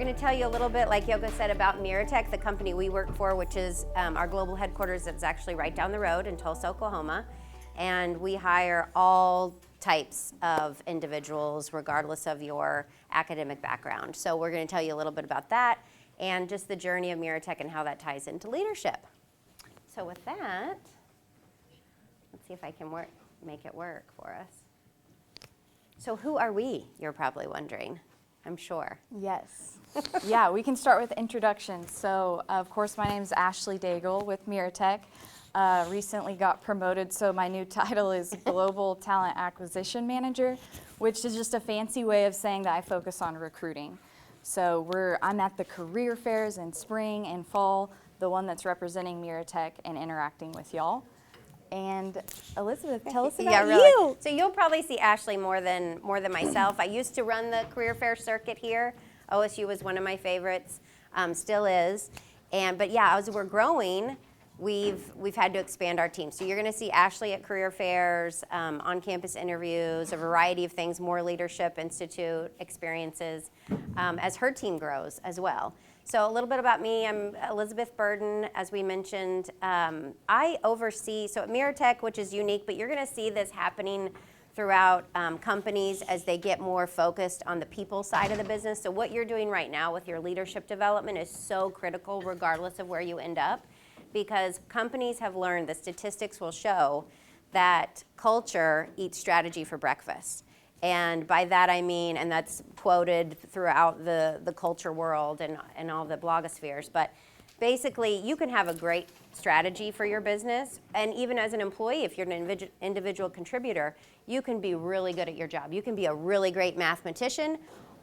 going to tell you a little bit, like Yoko said, about MIRATECH, the company we work for, which is our global headquarters that's actually right down the road in Tulsa, Oklahoma. And we hire all types of individuals, regardless of your academic background. So we're going to tell you a little bit about that and just the journey of MIRATECH and how that ties into leadership. So with that, let's see if I can make it work for us. So who are we, you're probably wondering, I'm sure. Yes. Yeah, we can start with introductions. So, of course, my name is Ashley Daigle with MIRATECH. Recently got promoted, so my new title is Global Talent Acquisition Manager, which is just a fancy way of saying that I focus on recruiting. So I'm at the career fairs in spring and fall, the one that's representing MIRATECH and interacting with y'all. And Elizabeth, tell us about you. So you'll probably see Ashley more than myself. I used to run the career fair circuit here. OSU was one of my favorites, still is. But yeah, as we're growing, we've had to expand our team. So you're going to see Ashley at career fairs, on-campus interviews, a variety of things, more leadership institute experiences, as her team grows as well. So a little bit about me, I'm Elizabeth Burden, as we mentioned. I oversee, so at MIRATECH, which is unique, but you're going to see this happening throughout companies as they get more focused on the people side of the business. So what you're doing right now with your leadership development is so critical regardless of where you end up, because companies have learned, the statistics will show that culture eats strategy for breakfast. And by that I mean, and that's quoted throughout the culture world and all the blogospheres, but basically you can have a great strategy for your business, and even as an employee, if you're an individual contributor, you can be really good at your job. You can be a really great mathematician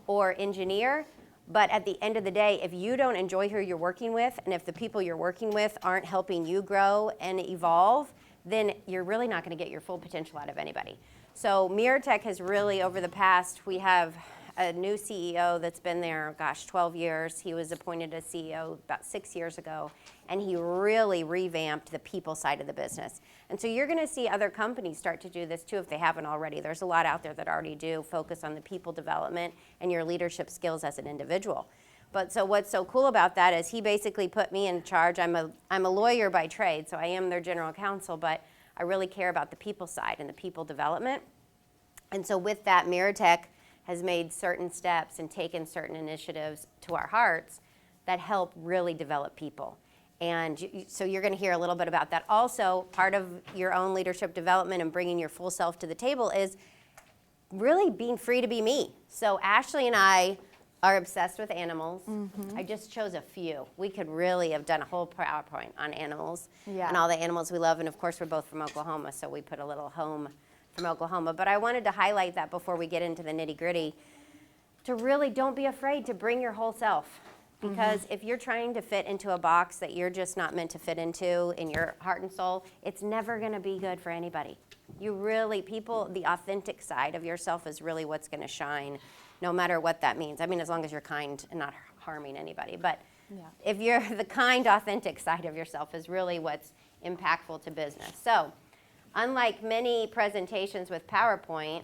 or engineer, but at the end of the day, if you don't enjoy who you're working with, and if the people you're working with aren't helping you grow and evolve, then you're really not going to get your full potential out of anybody. So MIRATECH has really, over the past, we have a new CEO that's been there, 12 years. He was appointed as CEO about 6 years ago, and he really revamped the people side of the business. And so you're going to see other companies start to do this too if they haven't already. There's a lot out there that already do focus on the people development and your leadership skills as an individual. But so what's so cool about that is he basically put me in charge. I'm a lawyer by trade, so I am their general counsel, but I really care about the people side and the people development. And so with that, MIRATECH has made certain steps and taken certain initiatives to our hearts that help really develop people. And so you're going to hear a little bit about that. Also, part of your own leadership development and bringing your full self to the table is really being free to be me. So Ashley and I are obsessed with animals. Mm-hmm. I just chose a few. We could really have done a whole PowerPoint on animals and all the animals we love. And of course, we're both from Oklahoma, so we put a little home from Oklahoma. But I wanted to highlight that before we get into the nitty-gritty, to really don't be afraid to bring your whole self. Because if you're trying to fit into a box that you're just not meant to fit into in your heart and soul, it's never going to be good for anybody. You really, the authentic side of yourself is really what's going to shine, no matter what that means. I mean, as long as you're kind and not harming anybody. But if you're the kind, authentic side of yourself is really what's impactful to business. So, unlike many presentations with PowerPoint,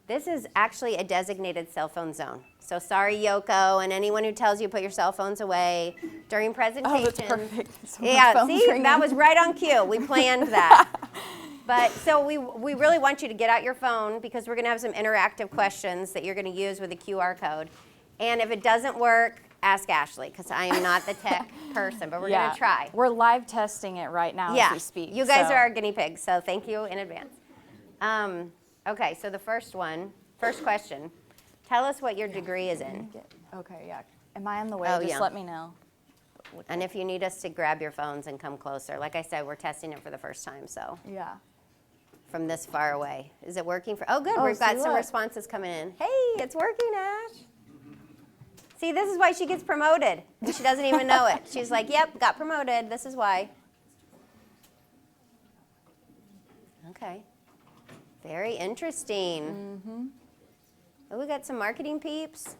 this is actually a designated cell phone zone. So sorry, Yoko, and anyone who tells you put your cell phones away during presentations. Oh, that's perfect. So see, that was right on cue. We planned that. But so we really want you to get out your phone because we're going to have some interactive questions that you're going to use with a QR code. And if it doesn't work, ask Ashley, because I am not the tech person, but we're going to try. We're live testing it right now as we speak. You guys are our guinea pigs, so thank you in advance. Okay, so the first question. Tell us what your degree is in. Am I on the way? Just let me know. And if you need us to grab your phones and come closer. Like I said, we're testing it for the first time, so. Yeah. From this far away. Is it working for, good, we've got some responses coming in. Hey, it's working, Ash. See, this is why she gets promoted, and she doesn't even know it. She's like, yep, got promoted, this is why. Okay. Very interesting. Mm-hmm. Oh, we got some marketing peeps.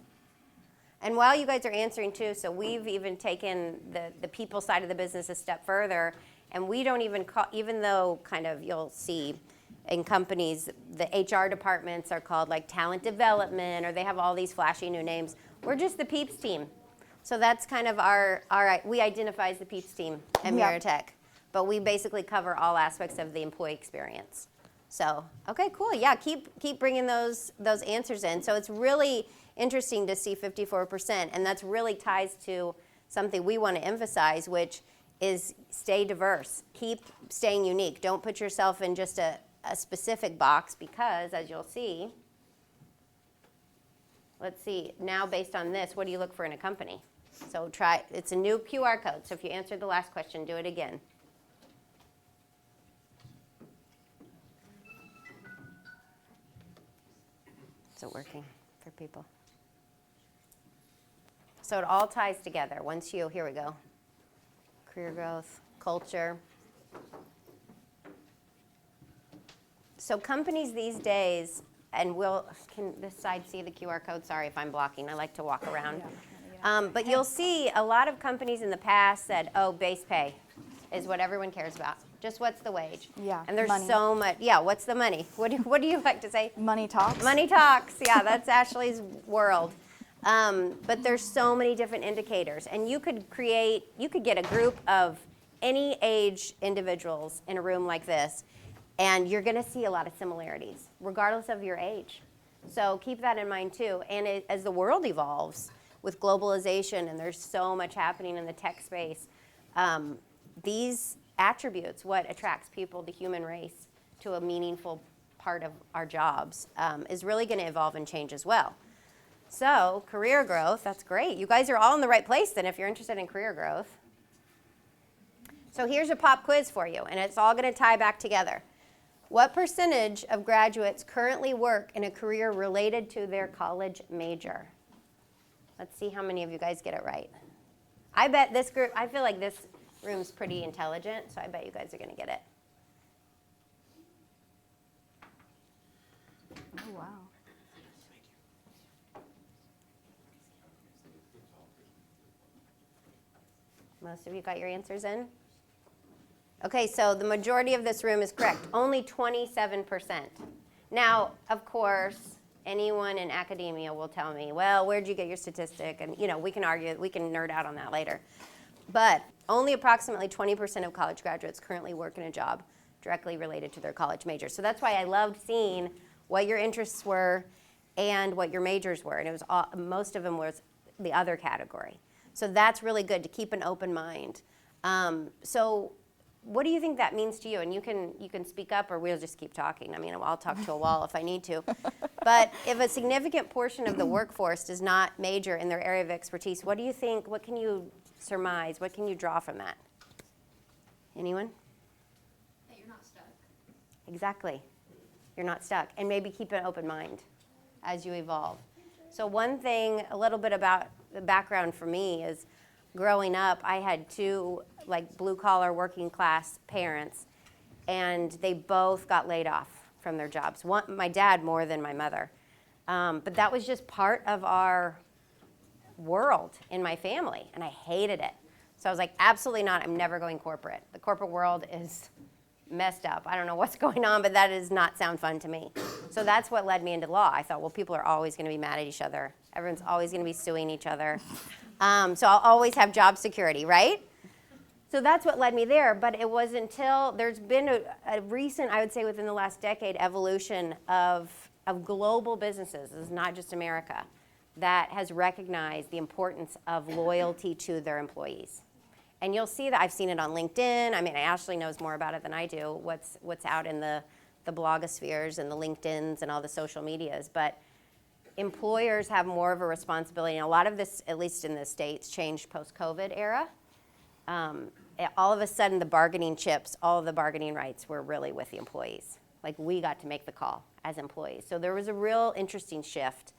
And while you guys are answering too, so we've even taken the people side of the business a step further, and we don't even call, even though kind of you'll see in companies, the HR departments are called like talent development, or they have all these flashy new names. We're just the PEEPS team. So that's kind of we identify as the PEEPS team at MIRATECH. But we basically cover all aspects of the employee experience. So, okay, cool. Yeah, keep bringing those answers in. So it's really interesting to see 54%, and that's really ties to something we want to emphasize, which is stay diverse. Keep staying unique. Don't put yourself in just a specific box, because as you'll see, let's see, now based on this, what do you look for in a company? So it's a new QR code. So if you answered the last question, do it again. Is it working for people? So it all ties together. Here we go. Career growth, culture. So companies these days, and can this side see the QR code? Sorry if I'm blocking. I like to walk around. But you'll see a lot of companies in the past said, oh, base pay is what everyone cares about. Just what's the wage? Yeah, and there's money. so much. Yeah, what's the money? What do you like to say? Money talks. Money talks. Yeah, that's Ashley's world. But there's so many different indicators, and you could get a group of any age individuals in a room like this, and you're going to see a lot of similarities, regardless of your age. So keep that in mind too. And as the world evolves with globalization, and there's so much happening in the tech space, these attributes, what attracts people, the human race, to a meaningful part of our jobs, is really going to evolve and change as well. So career growth, that's great. You guys are all in the right place then if you're interested in career growth. So here's a pop quiz for you, and it's all going to tie back together. What percentage of graduates currently work in a career related to their college major? Let's see how many of you guys get it right. I bet this group, I feel like this room's pretty intelligent, so I bet you guys are going to get it. Oh, wow. Most of you got your answers in? Okay, so the majority of this room is correct. Only 27%. Now, of course, anyone in academia will tell me, well, where'd you get your statistic? And, we can argue, we can nerd out on that later. But only approximately 20% of college graduates currently work in a job directly related to their college major. So that's why I loved seeing what your interests were and what your majors were. And it was most of them was the other category. So that's really good to keep an open mind. So what do you think that means to you? And you can speak up, or we'll just keep talking. I mean, I'll talk to a wall if I need to. But if a significant portion of the workforce does not major in their area of expertise, what do you think, what can you surmise, what can you draw from that? Anyone? That you're not stuck. Exactly. You're not stuck. And maybe keep an open mind as you evolve. So one thing, a little bit about the background for me is growing up, I had two blue-collar working class parents, and they both got laid off from their jobs. My dad more than my mother. But that was just part of our world in my family, and I hated it. So I was like, absolutely not, I'm never going corporate. The corporate world is messed up. I don't know what's going on, but that does not sound fun to me. So that's what led me into law. I thought, well, people are always going to be mad at each other. Everyone's always going to be suing each other. So I'll always have job security, right? So that's what led me there. But it was until there's been a recent, I would say within the last decade, evolution of global businesses. This is not just America, that has recognized the importance of loyalty to their employees. And you'll see that. I've seen it on LinkedIn. I mean, Ashley knows more about it than I do, what's out in the blogospheres and the LinkedIns and all the social medias. But employers have more of a responsibility. And a lot of this, at least in the States, changed post-COVID era. All of a sudden, the bargaining chips, all of the bargaining rights were really with the employees. Like, we got to make the call as employees. So there was a real interesting shift.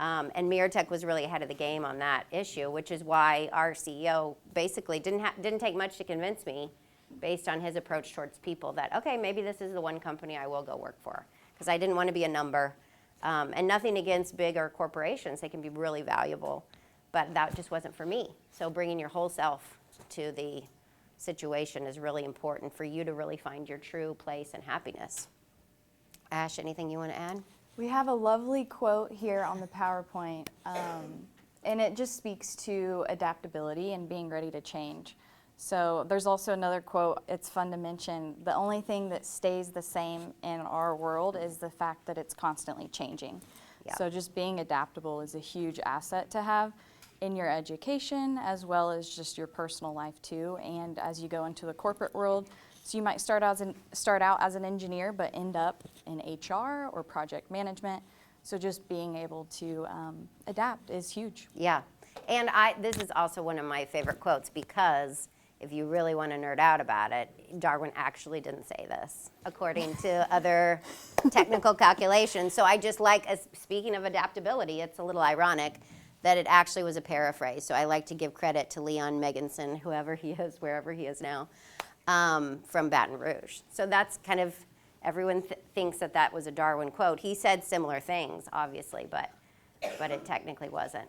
And MIRATECH was really ahead of the game on that issue, which is why our CEO basically didn't take much to convince me, based on his approach towards people, that, okay, maybe this is the one company I will go work for. Because I didn't want to be a number. And nothing against bigger corporations. They can be really valuable. But that just wasn't for me. So bringing your whole self to the situation is really important for you to really find your true place and happiness. Ash, anything you want to add? We have a lovely quote here on the PowerPoint, and it just speaks to adaptability and being ready to change. So there's also another quote, it's fun to mention, the only thing that stays the same in our world is the fact that it's constantly changing. Yeah. So just being adaptable is a huge asset to have in your education as well as just your personal life too, and as you go into the corporate world. So you might start out as an engineer but end up in HR or project management. So just being able to adapt is huge. Yeah. And this is also one of my favorite quotes because if you really want to nerd out about it, Darwin actually didn't say this, according to other technical calculations. So I just like, speaking of adaptability, it's a little ironic that it actually was a paraphrase. So I like to give credit to Leon Megginson, whoever he is, wherever he is now, from Baton Rouge. So that's kind of, everyone thinks that that was a Darwin quote. He said similar things, obviously, but it technically wasn't.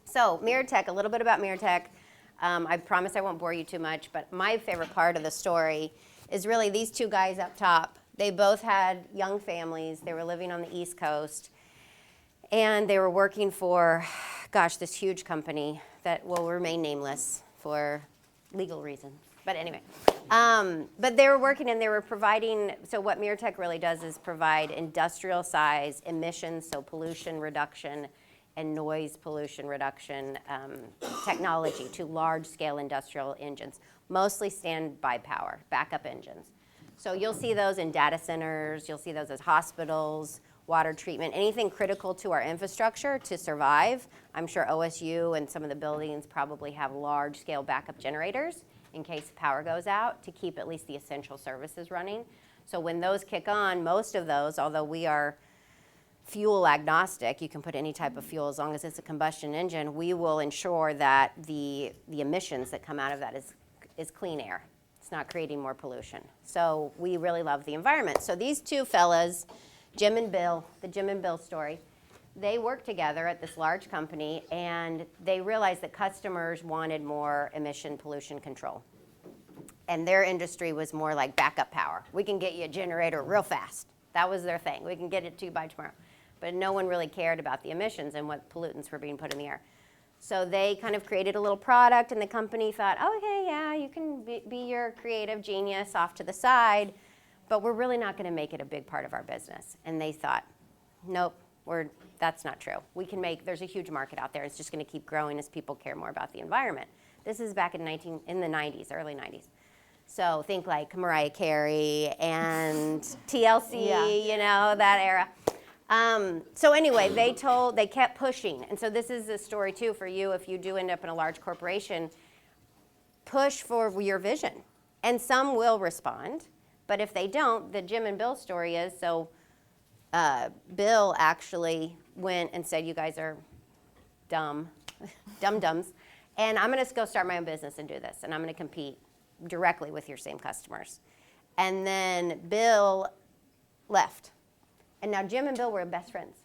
So MIRATECH, a little bit about MIRATECH. I promise I won't bore you too much, but my favorite part of the story is really these two guys up top. They both had young families. They were living on the East Coast, and they were working for, gosh, this huge company that will remain nameless for legal reasons. But anyway, but they were working and they were providing, so what MIRATECH really does is provide industrial size emissions, so pollution reduction and noise pollution reduction technology to large-scale industrial engines, mostly standby power, backup engines. So you'll see those in data centers, you'll see those as hospitals, water treatment, anything critical to our infrastructure to survive. I'm sure OSU and some of the buildings probably have large-scale backup generators in case power goes out to keep at least the essential services running. So when those kick on, most of those, although we are fuel agnostic, you can put any type of fuel as long as it's a combustion engine, we will ensure that the emissions that come out of that is clean air. It's not creating more pollution. So we really love the environment. So these two fellas, Jim and Bill, the Jim and Bill story, they worked together at this large company and they realized that customers wanted more emission pollution control. And their industry was more like backup power. We can get you a generator real fast. That was their thing. We can get it to you by tomorrow. But no one really cared about the emissions and what pollutants were being put in the air. So they kind of created a little product, and the company thought, oh, okay, yeah, you can be your creative genius off to the side, but we're really not going to make it a big part of our business. And they thought, nope, that's not true. We can there's a huge market out there. It's just going to keep growing as people care more about the environment. This is back in the 90s, early 90s. So think like Mariah Carey and TLC, Yeah. you know, that era. So anyway, they kept pushing. And so this is a story too for you if you do end up in a large corporation, push for your vision. And some will respond, but if they don't, the Jim and Bill story is, so Bill actually went and said, you guys are dum-dums, and I'm gonna go start my own business and do this, and I'm gonna compete directly with your same customers. And then Bill left. And now Jim and Bill were best friends.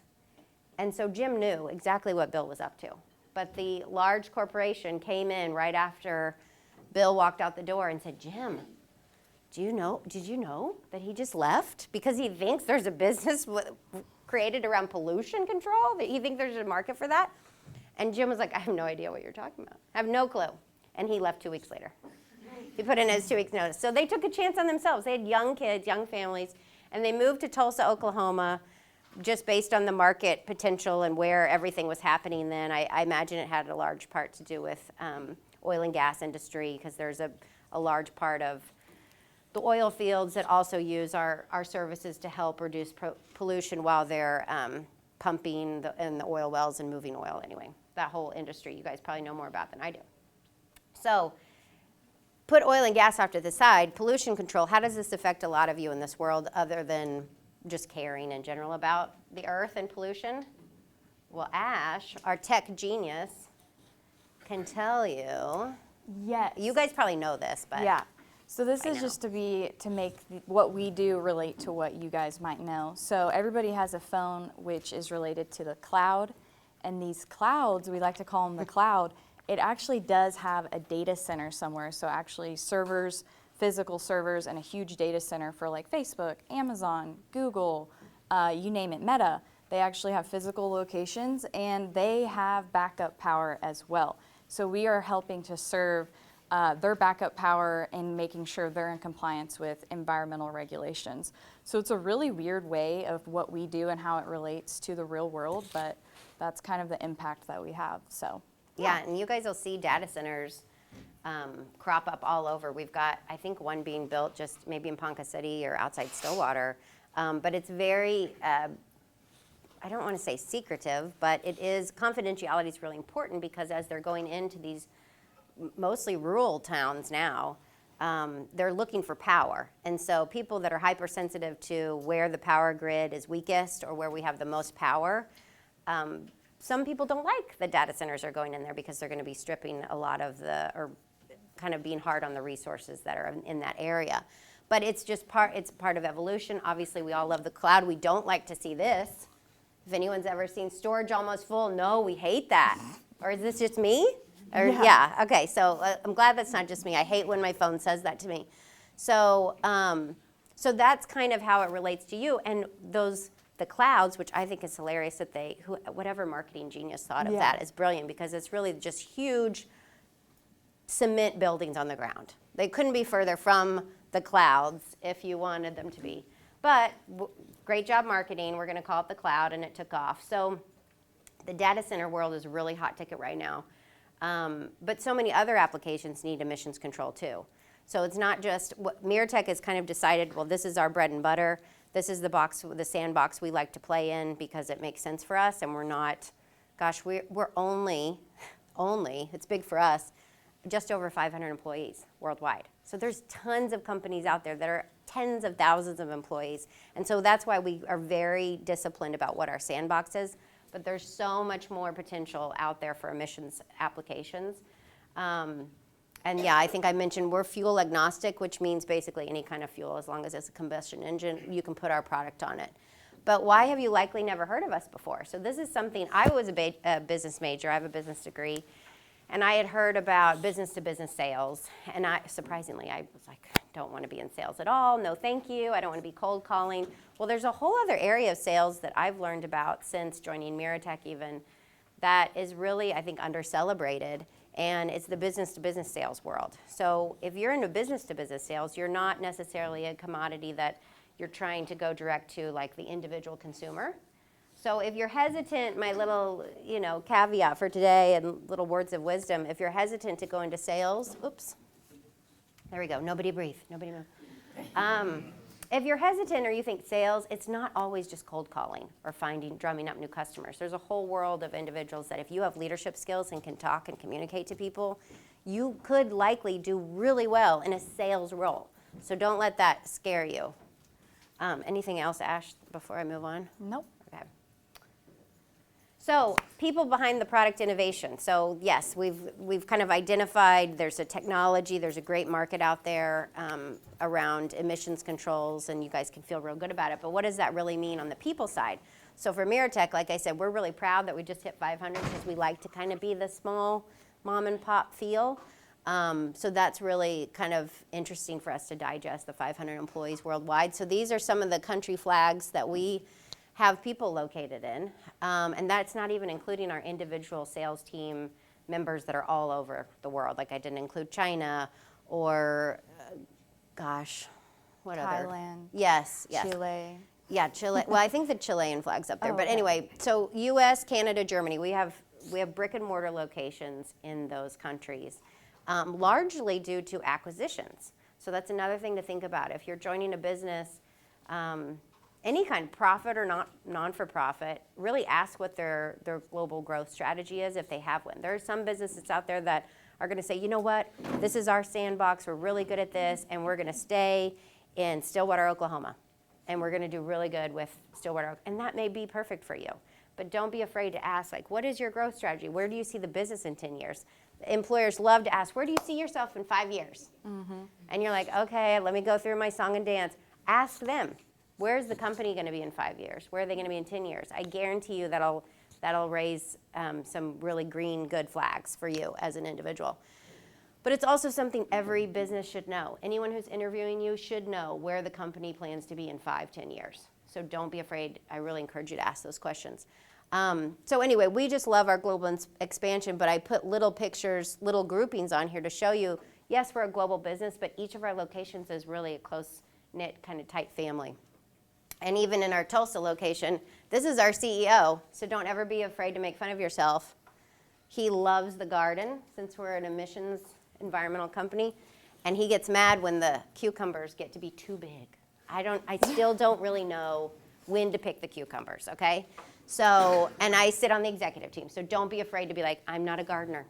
And so Jim knew exactly what Bill was up to. But the large corporation came in right after Bill walked out the door and said, Jim, did you know that he just left? Because he thinks there's a business created around pollution control, that he thinks there's a market for that? And Jim was like, I have no idea what you're talking about. I have no clue. And he left 2 weeks later. He put in his 2 weeks notice. So they took a chance on themselves. They had young kids, young families, and they moved to Tulsa, Oklahoma, just based on the market potential and where everything was happening then. I imagine it had a large part to do with oil and gas industry, because there's a large part of the oil fields that also use our services to help reduce pollution while they're pumping in the oil wells and moving oil anyway. That whole industry you guys probably know more about than I do. So put oil and gas off to the side, pollution control, how does this affect a lot of you in this world other than just caring in general about the earth and pollution? Well, Ash, our tech genius, can tell you. Yes. You guys probably know this, but. Yeah. So this I is know. just to make what we do relate to what you guys might know. So everybody has a phone which is related to the cloud, and these clouds, we like to call them the cloud, it actually does have a data center somewhere. So actually servers physical servers and a huge data center for like Facebook, Amazon, Google, you name it, Meta. They actually have physical locations and they have backup power as well. So we are helping to serve their backup power and making sure they're in compliance with environmental regulations. So it's a really weird way of what we do and how it relates to the real world, but that's kind of the impact that we have. So Yeah, and you guys will see data centers crop up all over. We've got, I think, one being built just maybe in Ponca City or outside Stillwater, but it's very, I don't want to say secretive, but it is, confidentiality is really important because as they're going into these mostly rural towns now, they're looking for power. And so people that are hypersensitive to where the power grid is weakest or where we have the most power, some people don't like the data centers are going in there because they're going to be stripping a lot of the, or kind of being hard on the resources that are in that area. But it's just it's part of evolution. Obviously, we all love the cloud. We don't like to see this. If anyone's ever seen storage almost full, no, we hate that. Or is this just me? Or, yeah, okay, so I'm glad that's not just me. I hate when my phone says that to me. So, so that's kind of how it relates to you. And the clouds, which I think is hilarious that whatever marketing genius thought of that is brilliant because it's really just huge cement buildings on the ground. They couldn't be further from the clouds if you wanted them to be. But great job marketing. We're going to call it the cloud, and it took off. So the data center world is a really hot ticket right now. But so many other applications need emissions control too. So it's not just what MIRATECH has kind of decided, well, this is our bread and butter. This is the sandbox we like to play in because it makes sense for us, and we're not, gosh, we're only, it's big for us, just over 500 employees worldwide. So there's tons of companies out there that are tens of thousands of employees. And so that's why we are very disciplined about what our sandbox is. But there's so much more potential out there for emissions applications. And yeah, I think I mentioned we're fuel agnostic, which means basically any kind of fuel, as long as it's a combustion engine, you can put our product on it. But why have you likely never heard of us before? So this is something, I was a business major, I have a business degree, and I had heard about business-to-business sales, and surprisingly, I was like, don't want to be in sales at all, no thank you, I don't want to be cold calling. Well, there's a whole other area of sales that I've learned about since joining MIRATECH even that is really, I think, under-celebrated, and it's the business-to-business sales world. So if you're into business-to-business sales, you're not necessarily a commodity that you're trying to go direct to like the individual consumer. So if you're hesitant, my little, caveat for today and little words of wisdom, if you're hesitant to go into sales, oops, there we go, nobody breathe, nobody move. If you're hesitant or you think sales, it's not always just cold calling or drumming up new customers. There's a whole world of individuals that if you have leadership skills and can talk and communicate to people, you could likely do really well in a sales role. So don't let that scare you. Anything else, Ash, before I move on? Nope. Okay. So people behind the product innovation. So yes, we've kind of identified there's a technology, there's a great market out there around emissions controls, and you guys can feel real good about it. But what does that really mean on the people side? So for MIRATECH, like I said, we're really proud that we just hit 500 because we like to kind of be the small mom and pop feel. So that's really kind of interesting for us to digest, the 500 employees worldwide. So these are some of the country flags that we have people located in, and that's not even including our individual sales team members that are all over the world. Like I didn't include China or, what other? Thailand. Yes. Chile. Yeah, Chile. Well, I think the Chilean flag's up there. But okay. Anyway, so U.S., Canada, Germany, we have brick and mortar locations in those countries, largely due to acquisitions. So that's another thing to think about. If you're joining a business, any kind, profit or not non-for-profit, really ask what their global growth strategy is if they have one. There are some businesses out there that are going to say, you know what, this is our sandbox, we're really good at this, and we're going to stay in Stillwater, Oklahoma, and we're going to do really good with Stillwater, and that may be perfect for you. But don't be afraid to ask, like, what is your growth strategy? Where do you see the business in 10 years? Employers love to ask, where do you see yourself in 5 years? Mm-hmm. And you're like, okay, let me go through my song and dance. Ask them. Where's the company going to be in 5 years? Where are they going to be in 10 years? I guarantee you that'll raise some really green, good flags for you as an individual. But it's also something every business should know. Anyone who's interviewing you should know where the company plans to be in 5, 10 years. So don't be afraid. I really encourage you to ask those questions. So anyway, we just love our global expansion, but I put little pictures, little groupings on here to show you, yes, we're a global business, but each of our locations is really a close-knit, kind of tight family. And even in our Tulsa location, this is our CEO, so don't ever be afraid to make fun of yourself. He loves the garden, since we're an emissions environmental company, and he gets mad when the cucumbers get to be too big. I still don't really know when to pick the cucumbers, okay? So, and I sit on the executive team, so don't be afraid to be like, I'm not a gardener.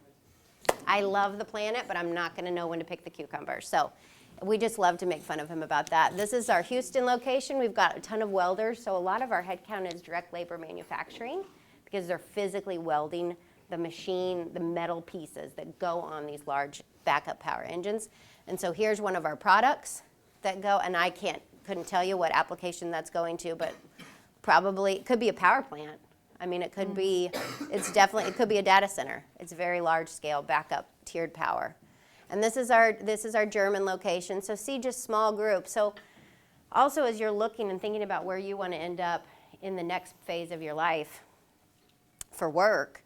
I love the planet, but I'm not gonna know when to pick the cucumbers. So we just love to make fun of him about that. This is our Houston location. We've got a ton of welders, so a lot of our headcount is direct labor manufacturing because they're physically welding the machine, the metal pieces that go on these large backup power engines. And so here's one of our products that go, and I couldn't tell you what application that's going to, but probably, it could be a power plant. I mean, it could be, it could be a data center. It's very large scale backup tiered power. And this is our German location. So see, just small groups. So also as you're looking and thinking about where you want to end up in the next phase of your life for work,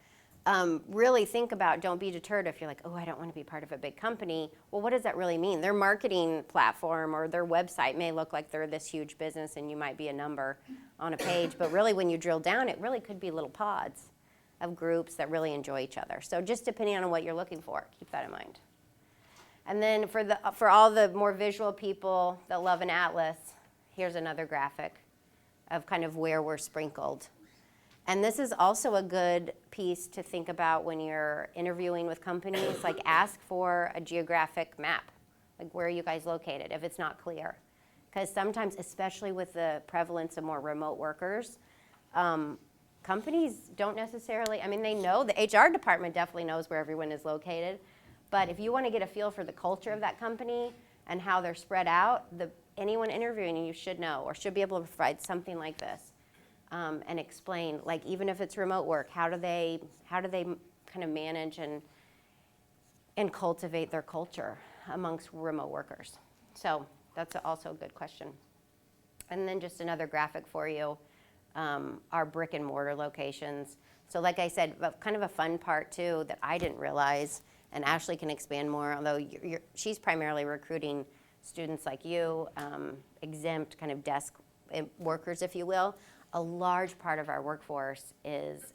really think about, don't be deterred if you're like, oh, I don't want to be part of a big company. Well, what does that really mean? Their marketing platform or their website may look like they're this huge business and you might be a number on a page, but really when you drill down, it really could be little pods of groups that really enjoy each other. So just depending on what you're looking for, keep that in mind. And then for all the more visual people that love an atlas, here's another graphic of kind of where we're sprinkled. And this is also a good piece to think about when you're interviewing with companies, like ask for a geographic map, like where are you guys located if it's not clear. Because sometimes, especially with the prevalence of more remote workers, companies don't necessarily, I mean, they know, the HR department definitely knows where everyone is located, but if you want to get a feel for the culture of that company and how they're spread out, anyone interviewing you should know or should be able to provide something like this. And explain, like even if it's remote work, how do they kind of manage and cultivate their culture amongst remote workers? So that's also a good question. And then just another graphic for you, our brick and mortar locations. So like I said, kind of a fun part too that I didn't realize, and Ashley can expand more, although she's primarily recruiting students like you, exempt kind of desk workers, if you will. A large part of our workforce is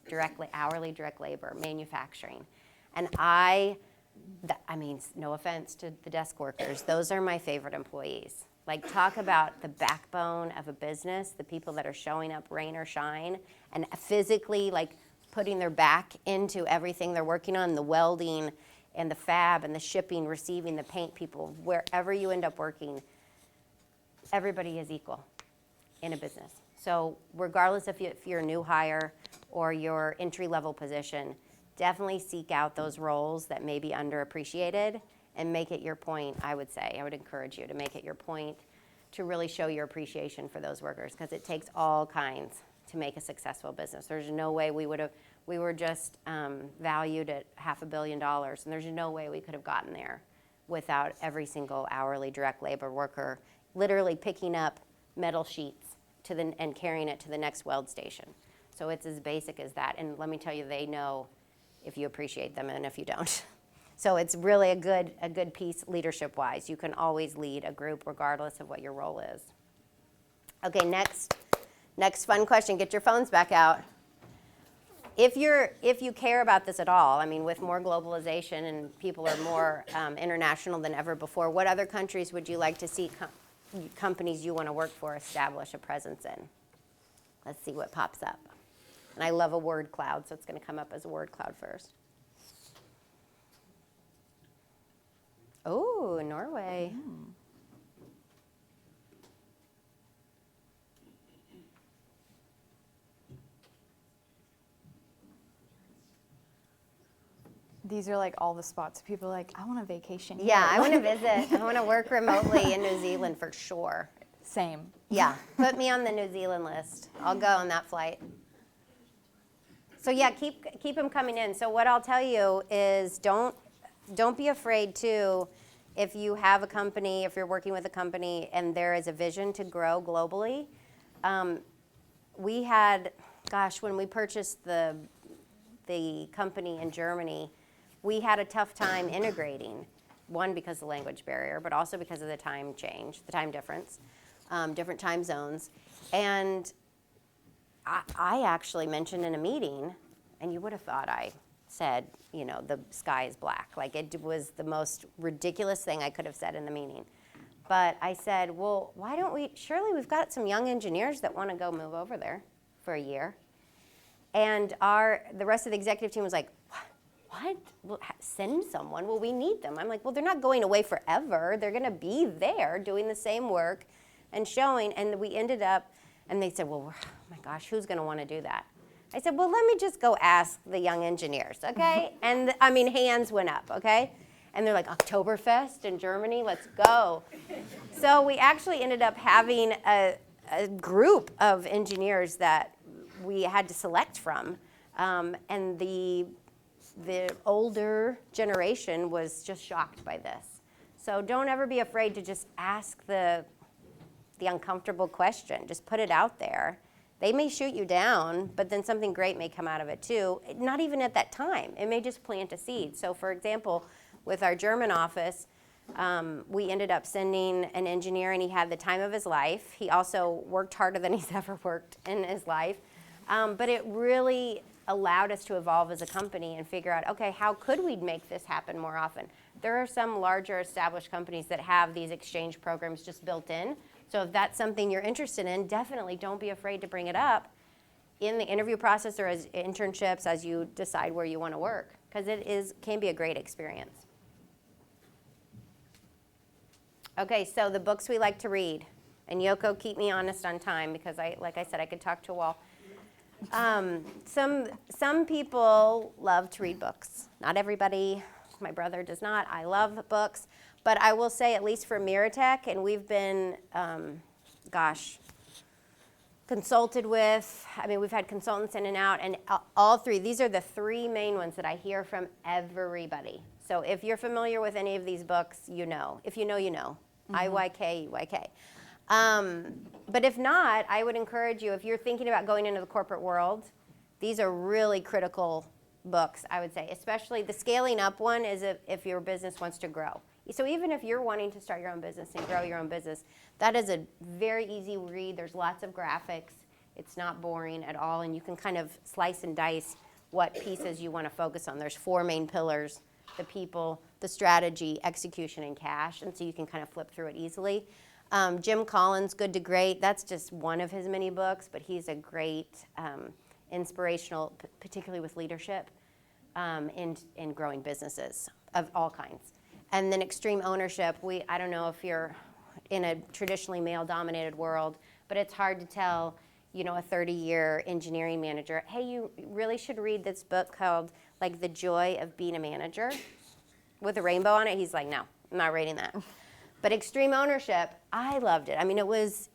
hourly direct labor, manufacturing. And I mean, no offense to the desk workers, those are my favorite employees. Like talk about the backbone of a business, the people that are showing up rain or shine and physically like putting their back into everything they're working on, the welding and the fab and the shipping, receiving, the paint people, wherever you end up working, everybody is equal in a business. So regardless if you're a new hire or your entry-level position, definitely seek out those roles that may be underappreciated and make it your point, I would say. I would encourage you to make it your point to really show your appreciation for those workers because it takes all kinds to make a successful business. There's no way we were just valued at $500 million, and there's no way we could have gotten there without every single hourly direct labor worker literally picking up metal sheets and carrying it to the next weld station. So it's as basic as that. And let me tell you, they know if you appreciate them and if you don't. So it's really a good piece leadership-wise. You can always lead a group regardless of what your role is. Okay, next fun question. Get your phones back out. If you care about this at all, I mean, with more globalization and people are more international than ever before, what other countries would you like to see companies you want to work for establish a presence in? Let's see what pops up. And I love a word cloud, so it's going to come up as a word cloud first. Oh, Norway. These are like all the spots. People are like, I want a vacation here. Yeah, I want to visit. I want to work remotely in New Zealand for sure. Same. Yeah, put me on the New Zealand list. I'll go on that flight. So yeah, keep them coming in. So what I'll tell you is don't don't be afraid too, if you have a company, if you're working with a company and there is a vision to grow globally. We had, gosh, when we purchased the company in Germany, we had a tough time integrating. One, because of the language barrier, but also because of the time change, the time difference, different time zones. And I actually mentioned in a meeting, and you would have thought I said, you know, the sky is black. Like, it was the most ridiculous thing I could have said in the meeting. But I said, well, why don't we, surely we've got some young engineers that want to go move over there for a year. And the rest of the executive team was like, what? Well, send someone? Well, we need them. I'm like, well, they're not going away forever. They're going to be there doing the same work and showing. And we ended up, and they said, well, oh my gosh, who's going to want to do that? I said, well, let me just go ask the young engineers, okay? And I mean, hands went up, okay? And they're like, Oktoberfest in Germany, let's go. So we actually ended up having a group of engineers that we had to select from. And the older generation was just shocked by this. So don't ever be afraid to just ask the uncomfortable question. Just put it out there. They may shoot you down, but then something great may come out of it too. Not even at that time. It may just plant a seed. So for example, with our German office, we ended up sending an engineer, and he had the time of his life. He also worked harder than he's ever worked in his life. But it really allowed us to evolve as a company and figure out, okay, how could we make this happen more often? There are some larger established companies that have these exchange programs just built in. So if that's something you're interested in, definitely don't be afraid to bring it up in the interview process or as internships as you decide where you want to work, because can be a great experience. Okay, so the books we like to read. And Yoko, keep me honest on time, because like I said, I could talk to a wall. Some people love to read books. Not everybody. My brother does not. I love books. But I will say, at least for MIRATECH, and we've been, consulted with, we've had consultants in and out, and all three, these are the three main ones that I hear from everybody. So if you're familiar with any of these books, you know. If you know, you know. IYK, UYK. But if not, I would encourage you, if you're thinking about going into the corporate world, these are really critical books, I would say. Especially the scaling up one is if your business wants to grow. So even if you're wanting to start your own business and grow your own business, that is a very easy read. There's lots of graphics. It's not boring at all, and you can kind of slice and dice what pieces you want to focus on. There's 4 main pillars: the people, the strategy, execution, and cash, and so you can kind of flip through it easily. Jim Collins, Good to Great, that's just one of his many books, but he's a great inspirational, particularly with leadership in growing businesses of all kinds. And then Extreme Ownership, I don't know if you're in a traditionally male-dominated world, but it's hard to tell, a 30-year engineering manager, hey, you really should read this book called, like, The Joy of Being a Manager with a rainbow on it. He's like, no, I'm not reading that. But Extreme Ownership, I loved it.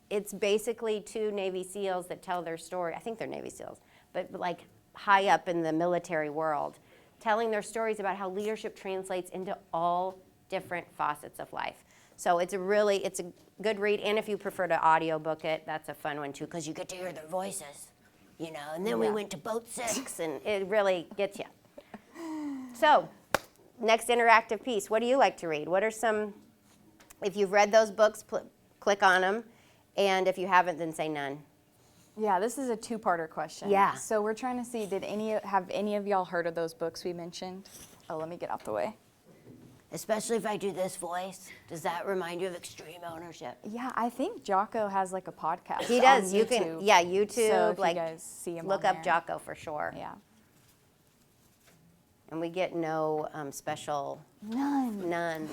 It's basically 2 Navy SEALs that tell their story. I think they're Navy SEALs, but like high up in the military world, telling their stories about how leadership translates into all different facets of life. So it's a good read, and if you prefer to audiobook it, that's a fun one too, because you get to hear their voices, and then we went to Boat 6, and it really gets you. So, next interactive piece, what do you like to read? What are some, if you've read those books, click on them, and if you haven't, then say none. Yeah, this is a 2-parter question. Yeah. So we're trying to see, have any of y'all heard of those books we mentioned? Oh, let me get out the way. Especially if I do this voice. Does that remind you of Extreme Ownership? Yeah, I think Jocko has like a podcast. He does. On You YouTube. can, YouTube. So if like, you guys see him look on up there. Jocko for sure. Yeah. And we get no special. None.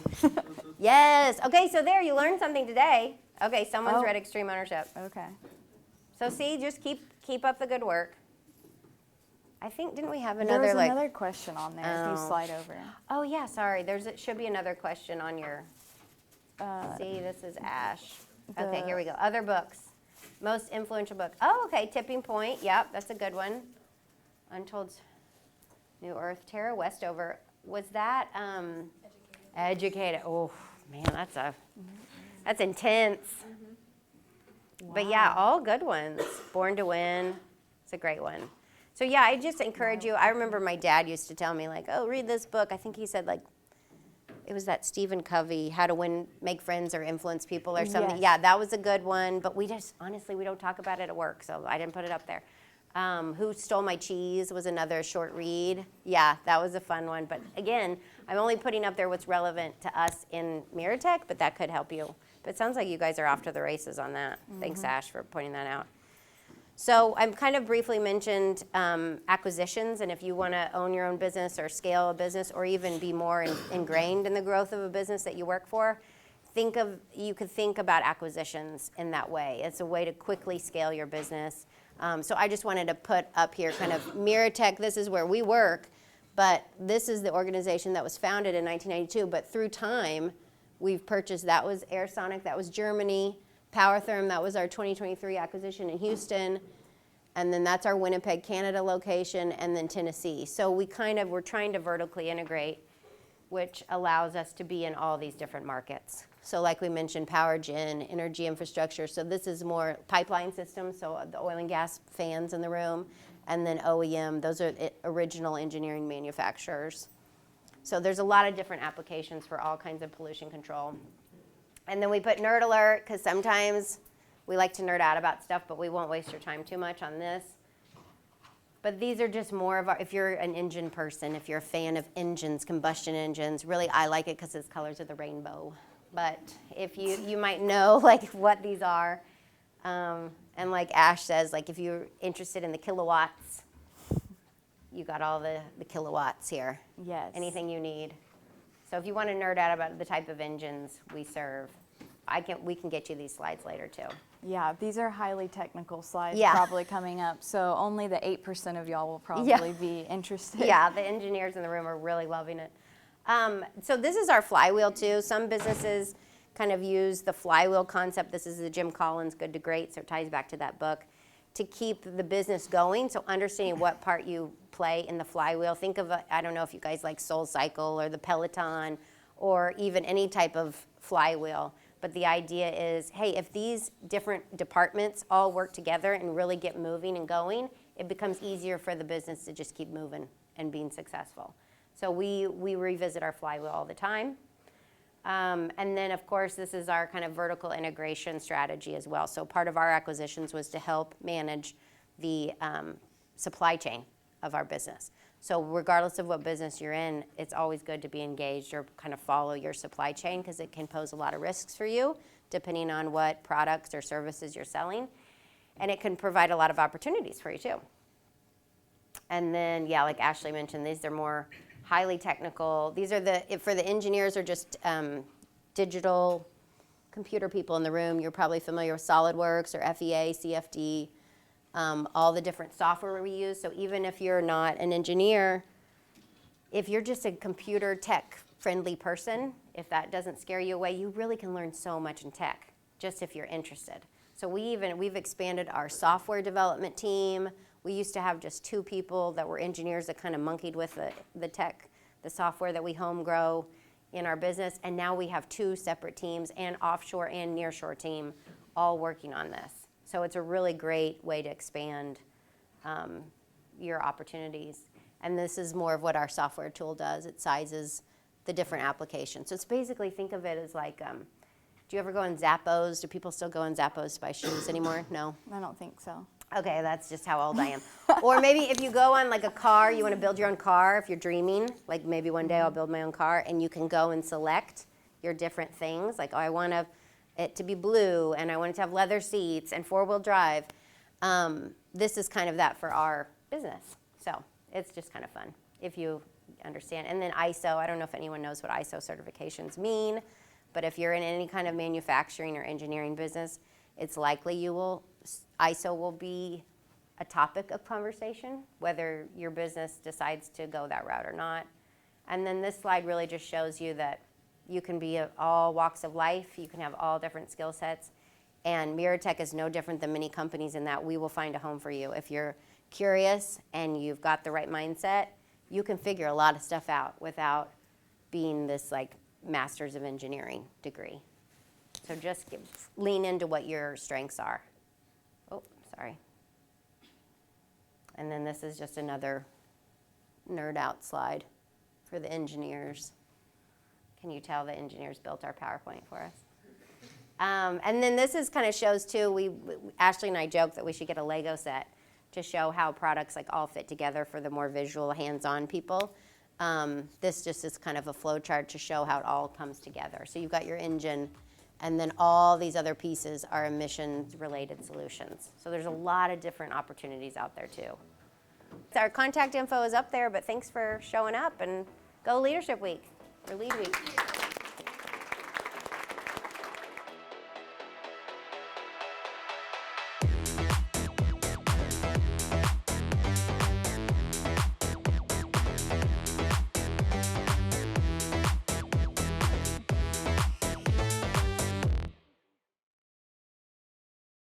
Yes. Okay, so there, you learned something today. Okay, someone's Oh. read Extreme Ownership. Okay. So see, just keep up the good work. I think, didn't we have There another was another question on there if you Oh. slide over. Oh yeah, sorry. Should be another question on your. See, this is Ash. Okay, here we go. Other books. Most influential book. Oh, okay. Tipping Point. Yep, that's a good one. Untold New Earth. Tara Westover Was that educated? Oh man, that's intense. But yeah, all good ones. Born to Win, it's a great one. So yeah, I just encourage you. I remember my dad used to tell me like, oh, read this book. I think he said like, it was that Stephen Covey, How to Win, Make Friends or Influence People or something. Yes. Yeah, that was a good one. But we just, honestly, we don't talk about it at work, so I didn't put it up there. Who Stole My Cheese was another short read. Yeah, that was a fun one. But again, I'm only putting up there what's relevant to us in MIRATECH, but that could help you. But it sounds like you guys are off to the races on that. Thanks, Ash, for pointing that out. So I've kind of briefly mentioned acquisitions, and if you want to own your own business or scale a business or even be more ingrained in the growth of a business that you work for, you could think about acquisitions in that way. It's a way to quickly scale your business. So I just wanted to put up here kind of MIRATECH, this is where we work, but this is the organization that was founded in 1992, but through time, we've purchased, that was AirSonic, that was Germany, PowerTherm, that was our 2023 acquisition in Houston, and then that's our Winnipeg, Canada location, and then Tennessee. So we're trying to vertically integrate, which allows us to be in all these different markets. So like we mentioned, power gen, energy infrastructure, so this is more pipeline systems, so the oil and gas fans in the room, and then OEM, those are original engineering manufacturers. So there's a lot of different applications for all kinds of pollution control. And then we put nerd alert, because sometimes we like to nerd out about stuff, but we won't waste your time too much on this. But these are just more of our, if you're an engine person, if you're a fan of engines, combustion engines, really I like it because it's colors of the rainbow. But if you might know like what these are. And like Ash says, like if you're interested in the kilowatts, you got all the kilowatts here. Yes. Anything you need. So if you want to nerd out about the type of engines we serve, we can get you these slides later too. Yeah, these are highly technical slides Yeah. probably coming up, so only the 8% of y'all will probably be interested. Yeah, the engineers in the room are really loving it. So this is our flywheel too. Some businesses kind of use the flywheel concept. This is the Jim Collins Good to Great, so it ties back to that book, to keep the business going. So understanding what part you play in the flywheel. Think of, I don't know if you guys like Soul Cycle or the Peloton or even any type of flywheel. But the idea is, hey, if these different departments all work together and really get moving and going, it becomes easier for the business to just keep moving and being successful. So we revisit our flywheel all the time. And then, of course, this is our kind of vertical integration strategy as well. So part of our acquisitions was to help manage the supply chain of our business. So regardless of what business you're in, it's always good to be engaged or kind of follow your supply chain because it can pose a lot of risks for you depending on what products or services you're selling. And it can provide a lot of opportunities for you too. And then, yeah, like Ashley mentioned, these are more highly technical. These are for the engineers or just digital computer people in the room, you're probably familiar with SolidWorks or FEA, CFD, all the different software we use. So even if you're not an engineer, if you're just a computer tech friendly person, if that doesn't scare you away, you really can learn so much in tech, just if you're interested. So we've expanded our software development team. We used to have just 2 people that were engineers that kind of monkeyed with the tech, the software that we home grow in our business. And now we have 2 separate teams, and offshore and nearshore team, all working on this. So it's a really great way to expand your opportunities. And this is more of what our software tool does. It sizes the different applications. So it's basically, think of it as like, do you ever go on Zappos? Do people still go on Zappos to buy shoes anymore? No? I don't think so. Okay, that's just how old I am. Or maybe if you go on like a car, you want to build your own car, if you're dreaming, like maybe one day I'll build my own car, and you can go and select your different things. Like, oh, I want it to be blue, and I want it to have leather seats and 4-wheel drive. This is kind of that for our business. So it's just kind of fun if you understand. And then ISO, I don't know if anyone knows what ISO certifications mean, but if you're in any kind of manufacturing or engineering business, it's likely ISO will be a topic of conversation, whether your business decides to go that route or not. And then this slide really just shows you that you can be of all walks of life, you can have all different skill sets, and MIRATECH is no different than many companies in that we will find a home for you. If you're curious and you've got the right mindset you can figure a lot of stuff out without being this like master's of engineering degree. So just lean into what your strengths are. Oh, sorry. And then this is just another nerd out slide for the engineers. Can you tell the engineers built our PowerPoint for us? And then this is kind of shows too, Ashley and I joked that we should get a Lego set to show how products like all fit together for the more visual, hands-on people. This just is kind of a flow chart to show how it all comes together. So you've got your engine, and then all these other pieces are emissions-related solutions. So there's a lot of different opportunities out there too. Our contact info is up there, but thanks for showing up, and go Leadership Week, or Lead Week.